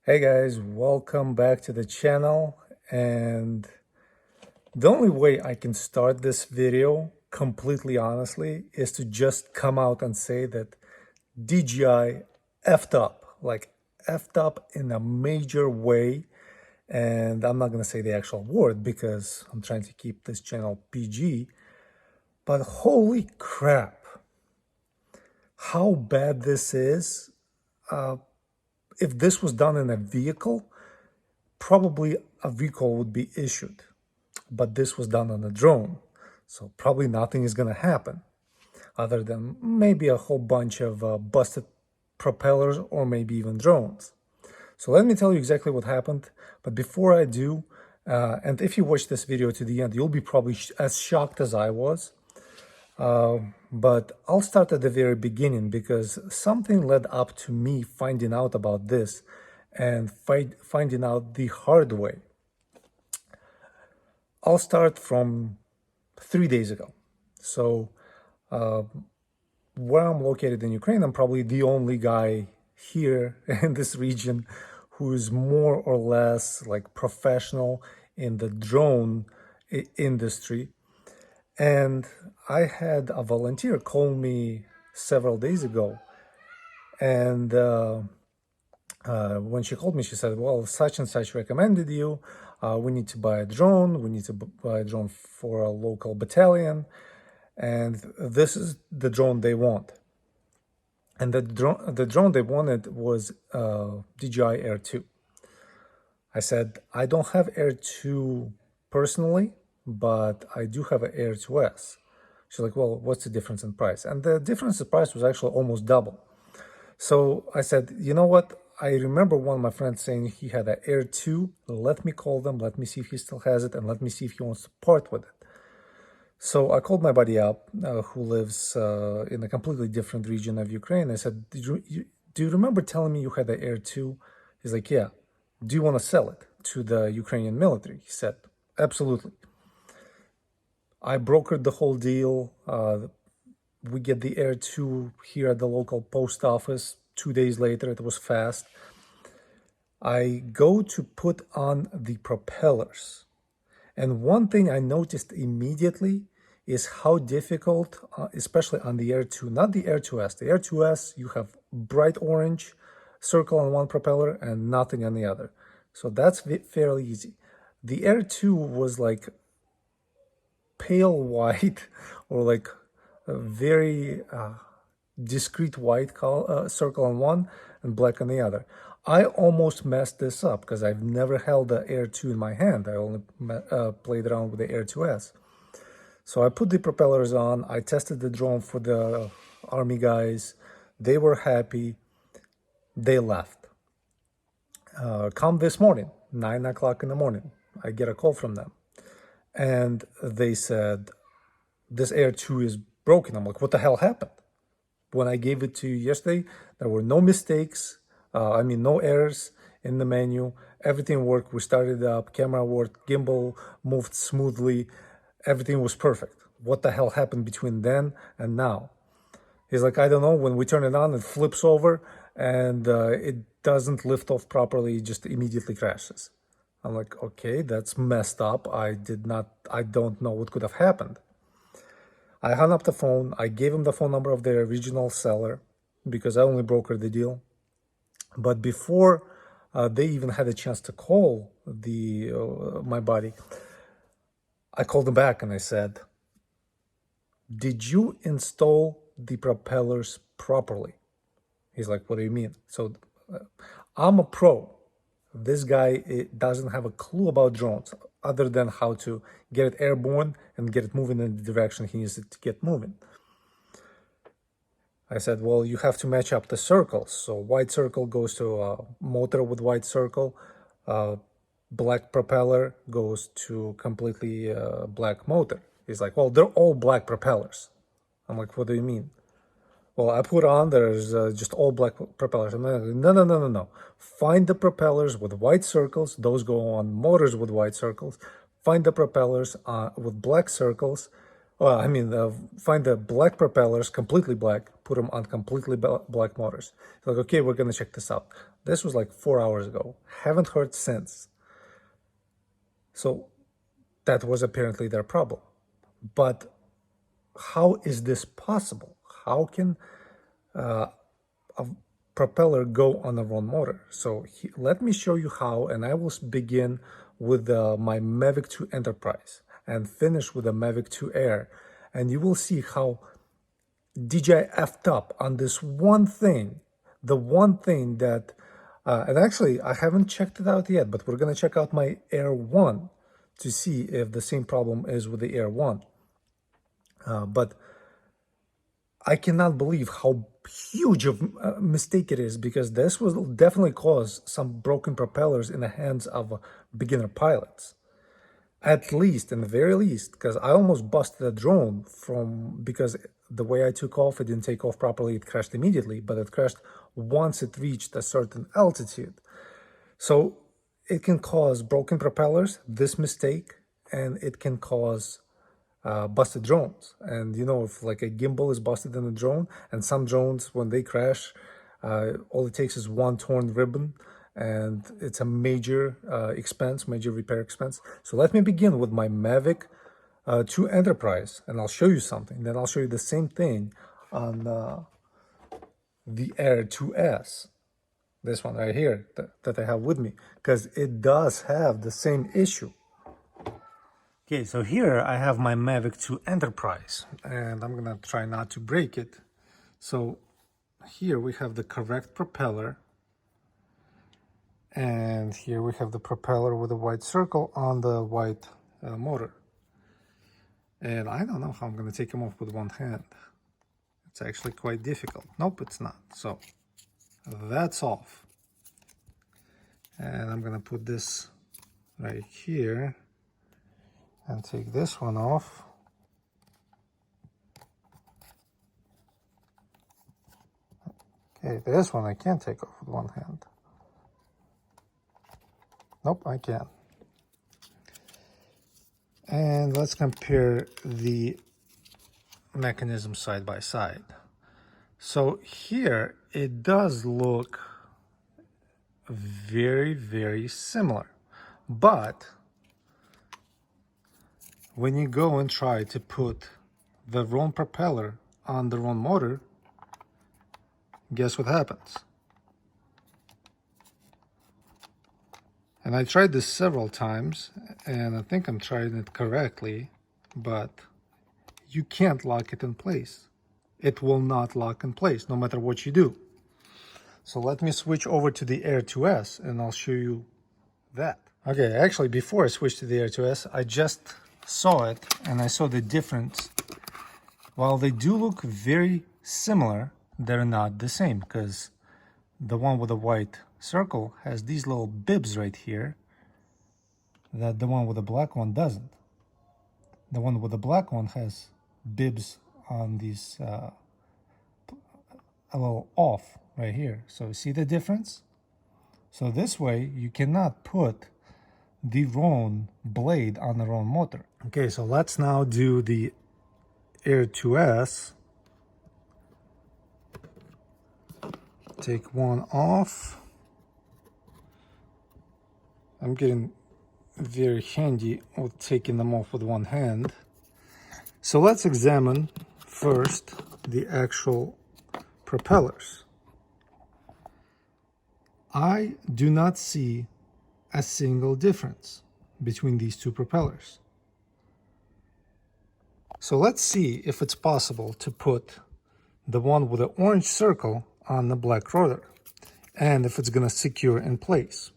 Hey guys, welcome back to the channel. And the only way I can start this video completely honestly is to just come out and say that DJI F-ed up, like F-ed up in a major way. And I'm not going to say the actual word because I'm trying to keep this channel PG, but holy crap, how bad this is. If this was done in a vehicle, probably a recall would be issued, but this was done on a drone, so probably nothing is going to happen other than maybe a whole bunch of busted propellers or maybe even drones. So let me tell you exactly what happened, but before I do, and if you watch this video to the end, you'll be probably as shocked as I was, but I'll start at the very beginning because something led up to me finding out about this and finding out the hard way. I'll start from 3 days ago. So where I'm located in Ukraine, I'm probably the only guy here in this region who is more or less like professional in the drone industry. And I had a volunteer call me several days ago, and when she called me, she said, well, such and such recommended you. We need to buy a drone. We need to buy a drone for a local battalion. And this is the drone they want. And the drone they wanted was DJI Air 2. I said, I don't have Air 2 personally, but I do have an Air 2S. She's like, well, what's the difference in price? And the difference in price was actually almost double. So I said, you know what? I remember one of my friends saying he had an Air 2. Let me call them. Let me see if he still has it. And let me see if he wants to part with it. So I called my buddy up who lives in a completely different region of Ukraine. I said, do you remember telling me you had an Air 2? He's like, yeah. Do you want to sell it to the Ukrainian military? He said, absolutely. I brokered the whole deal. We get the Air 2 here at the local post office. 2 days later, it was fast. I go to put on the propellers. And one thing I noticed immediately is how difficult, especially on the Air 2, not the Air 2S. The Air 2S, you have bright orange circle on one propeller and nothing on the other. So that's fairly easy. The Air 2 was like pale white or like a very discrete white circle on one and black on the other. I almost messed this up because I've never held the Air 2 in my hand. I only played around with the Air 2S. So I put the propellers on. I tested the drone for the Army guys. They were happy. They left. Come this morning, 9 o'clock in the morning, I get a call from them. And they said, this Air 2 is broken. I'm like, what the hell happened? When I gave it to you yesterday, there were no mistakes. No errors in the menu. Everything worked. We started up, camera worked, gimbal moved smoothly. Everything was perfect. What the hell happened between then and now? He's like, I don't know. When we turn it on, it flips over and it doesn't lift off properly. It just immediately crashes. I'm like, okay, that's messed up. I don't know what could have happened. I hung up the phone. I gave him the phone number of the original seller because I only brokered the deal. But before they even had a chance to call my buddy, I called him back and I said, did you install the propellers properly? He's like, what do you mean? So I'm a pro. This guy doesn't have a clue about drones other than how to get it airborne and get it moving in the direction he needs it to get moving. I said, well, you have to match up the circles. So white circle goes to a motor with white circle. Black propeller goes to completely black motor. He's like, well, they're all black propellers. I'm like, what do you mean? Well, I put on, there's just all black propellers. I'm like, no. Find the propellers with white circles. Those go on motors with white circles. Find the propellers with black circles. Find the black propellers, completely black, put them on completely black motors. Like, okay, we're going to check this out. This was like 4 hours ago. Haven't heard since. So that was apparently their problem. But how is this possible? How can a propeller go on a run motor? So let me show you how, and I will begin with my Mavic 2 Enterprise and finish with the Mavic 2 Air. And you will see how DJI F-ed Up on this one thing, the one thing that, and actually I haven't checked it out yet, but we're gonna check out my Air 1 to see if the same problem is with the Air 1. But I cannot believe how huge of a mistake it is, because this will definitely cause some broken propellers in the hands of beginner pilots. At least, in the very least, because I almost busted a drone because the way I took off, it didn't take off properly, it crashed immediately, but it crashed once it reached a certain altitude. So it can cause broken propellers, this mistake, and it can cause busted drones. And you know, if like a gimbal is busted in a drone, and some drones, when they crash, all it takes is one torn ribbon, and it's a major expense, major repair expense. So let me begin with my Mavic 2 Enterprise, and I'll show you something. Then I'll show you the same thing on the Air 2S, this one right here that I have with me, because it does have the same issue. Okay, so here I have my Mavic 2 Enterprise, and I'm gonna try not to break it. So here we have the correct propeller, and here we have the propeller with a white circle on the white motor. And I don't know how I'm gonna take them off with one hand. It's actually quite difficult. Nope, it's not. So that's off. And I'm gonna put this right here and take this one off. Okay, this one I can't take off with one hand. Nope, I can't. And let's compare the mechanism side by side. So here it does look very, very similar, but when you go and try to put the wrong propeller on the wrong motor, guess what happens? And I tried this several times, and I think I'm trying it correctly, but you can't lock it in place. It will not lock in place, no matter what you do. So let me switch over to the Air 2S, and I'll show you that. Okay, actually, before I switch to the Air 2S, I just saw it, and I saw the difference. While they do look very similar, they're not the same, because the one with the white circle has these little bibs right here that the one with the black one doesn't. The one with the black one has bibs on these a little off right here. So see the difference? So this way you cannot put the wrong blade on the wrong motor. Okay, so let's now do the Air 2S. Take one off. I'm getting very handy with taking them off with one hand. So let's examine first the actual propellers. I do not see a single difference between these two propellers. So let's see if it's possible to put the one with the orange circle on the black rotor, and if it's going to secure in place.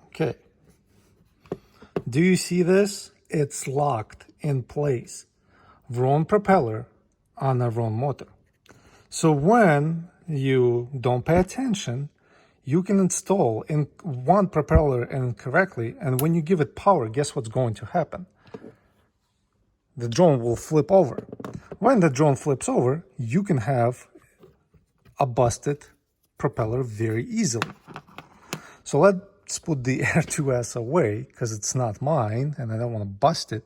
Okay. Do you see this? It's locked in place. Wrong propeller on a wrong motor. So when you don't pay attention, you can install in one propeller incorrectly, and when you give it power, guess what's going to happen? The drone will flip over. When the drone flips over, you can have a busted propeller very easily. So let's put the Air 2S away, because it's not mine and I don't want to bust it.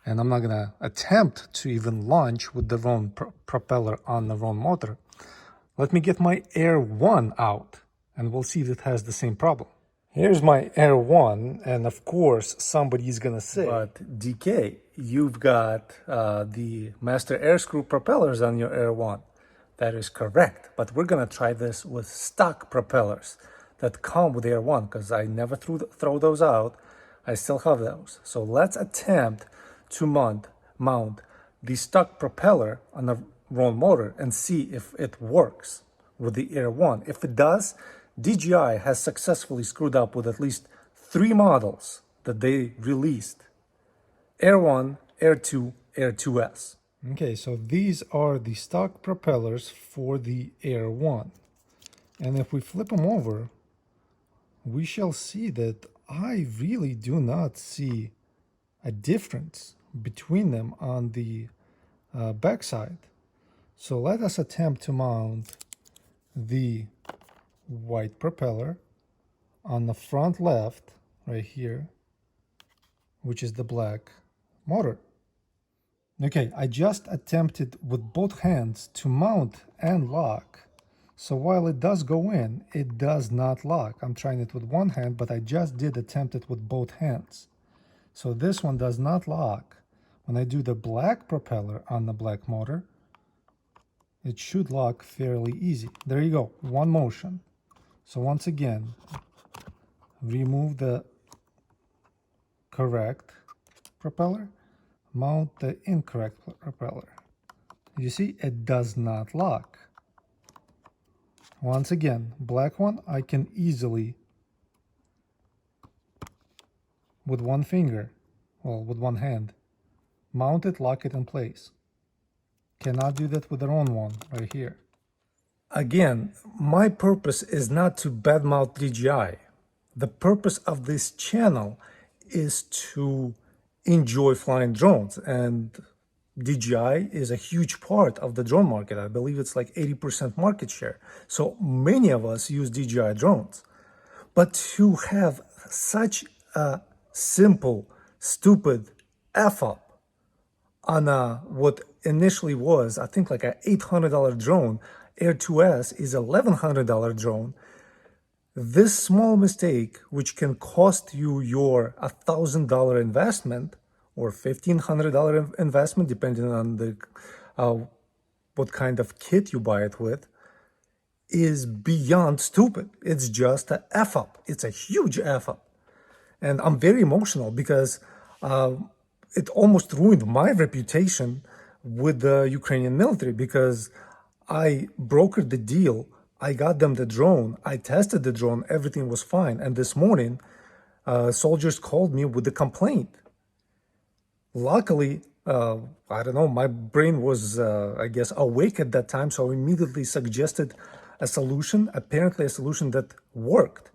and I'm not gonna attempt to even launch with the wrong propeller on the wrong motor. Let me get my Air 1 out, and we'll see if it has the same problem. Here's my Air 1, and of course somebody's gonna say, but DK, you've got the master air screw propellers on your Air 1. That is correct, but we're gonna try this with stock propellers that come with Air 1, because I never throw those out. I still have those. So let's attempt to mount the stock propeller on the wrong motor and see if it works with the Air 1. If it does, DJI has successfully screwed up with at least 3 models that they released. Air 1, Air 2, Air 2S. Okay, so these are the stock propellers for the Air 1. And if we flip them over, we shall see that I really do not see a difference between them on the backside. So let us attempt to mount the white propeller on the front left, right here, which is the black motor. Okay, I just attempted with both hands to mount and lock. So while it does go in, it does not lock. I'm trying it with one hand, but I just did attempt it with both hands. So this one does not lock. When I do the black propeller on the black motor, it should lock fairly easy. There you go, one motion. So once again, remove the correct propeller, mount the incorrect propeller. You see, it does not lock. Once again, black one, I can easily, with one finger, well, with one hand, mount it, lock it in place. Cannot do that with the wrong one, right here. Again, my purpose is not to badmouth DJI. The purpose of this channel is to enjoy flying drones, and DJI is a huge part of the drone market. I believe it's like 80% market share. So many of us use DJI drones. But to have such a simple, stupid F-up on what initially was, I think, like an $800 drone, Air 2S is $1,100 drone. This small mistake, which can cost you your $1,000 investment or $1,500 investment, depending on the what kind of kit you buy it with, is beyond stupid. It's just a F-up. It's a huge F-up. And I'm very emotional because it almost ruined my reputation with the Ukrainian military, because I brokered the deal. I got them the drone. I tested the drone. Everything was fine. And this morning, soldiers called me with a complaint. Luckily, I don't know, my brain was, I guess, awake at that time. So I immediately suggested a solution, apparently a solution that worked.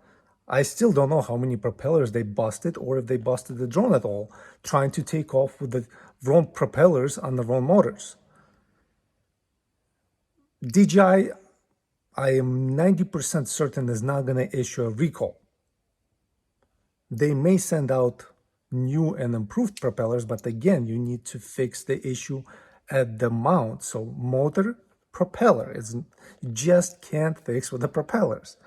I still don't know how many propellers they busted, or if they busted the drone at all, trying to take off with the wrong propellers on the wrong motors. DJI, I am 90% certain, is not going to issue a recall. They may send out new and improved propellers, but again, you need to fix the issue at the mount. So motor, propeller, you just can't fix with the propellers.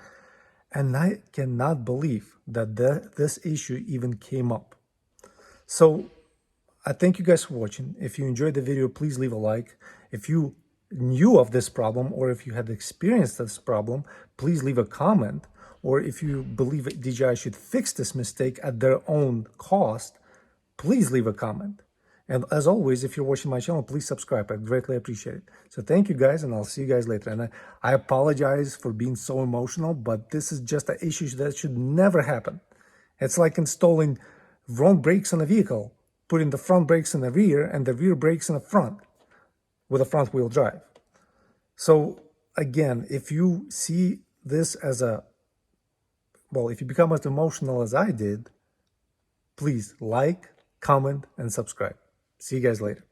And I cannot believe that this issue even came up. So I thank you guys for watching. If you enjoyed the video, please leave a like. If you knew of this problem, or if you had experienced this problem, please leave a comment. Or if you believe DJI should fix this mistake at their own cost, please leave a comment. And as always, if you're watching my channel, please subscribe. I greatly appreciate it. So thank you guys, and I'll see you guys later. And I apologize for being so emotional, but this is just an issue that should never happen. It's like installing wrong brakes on a vehicle, putting the front brakes in the rear and the rear brakes in the front with a front wheel drive. So again, if you see this as if you become as emotional as I did, please like, comment, and subscribe. See you guys later.